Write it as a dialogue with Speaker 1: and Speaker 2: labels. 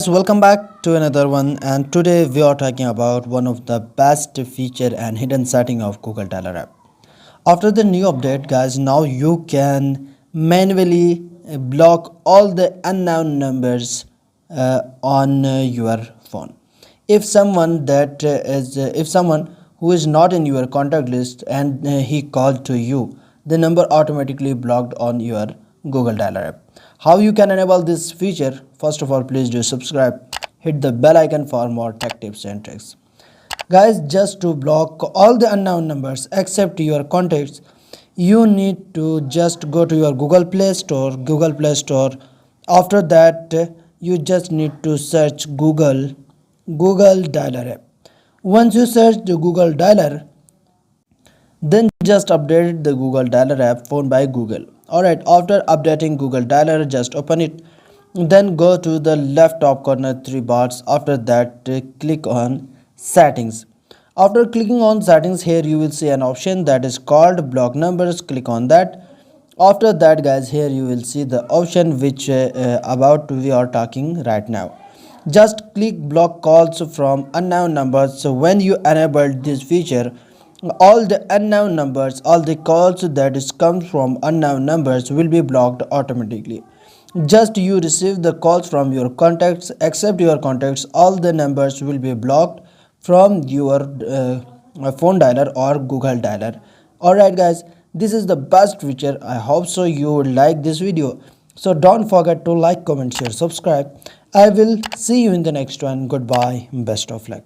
Speaker 1: Welcome back to another one, and today we are talking about one of the best feature and hidden setting of Google Dialer app. After the new update, guys, now you can manually block all the unknown numbers on your phone. If someone who is not in your contact list and he called to you, the number automatically blocked on your Google Dialer app. How you can enable this feature? First of all, please do subscribe, hit the bell icon for more tech tips and tricks. Guys, just to block all the unknown numbers except your contacts, you need to just go to your Google Play Store. After that, you just need to search Google Dialer app. Once you search the Google Dialer, then just update the Google Dialer app phone by Google. Alright, after updating Google Dialer, just open it. Then go to the left top corner three bars. After that, click on settings. After clicking on settings, here you will see an option that is called block numbers. Click on that. After that, guys, here you will see the option which about we are talking right now. Just click block calls from unknown numbers. So when you enable this feature, all the unknown numbers, all the calls that is comes from unknown numbers will be blocked automatically. Just you receive the calls from your contacts, except your contacts, all the numbers will be blocked from your phone dialer or Google dialer. Alright guys, this is the best feature. I hope so you would like this video. So don't forget to like, comment, share, subscribe. I will see you in the next one. Goodbye, best of luck.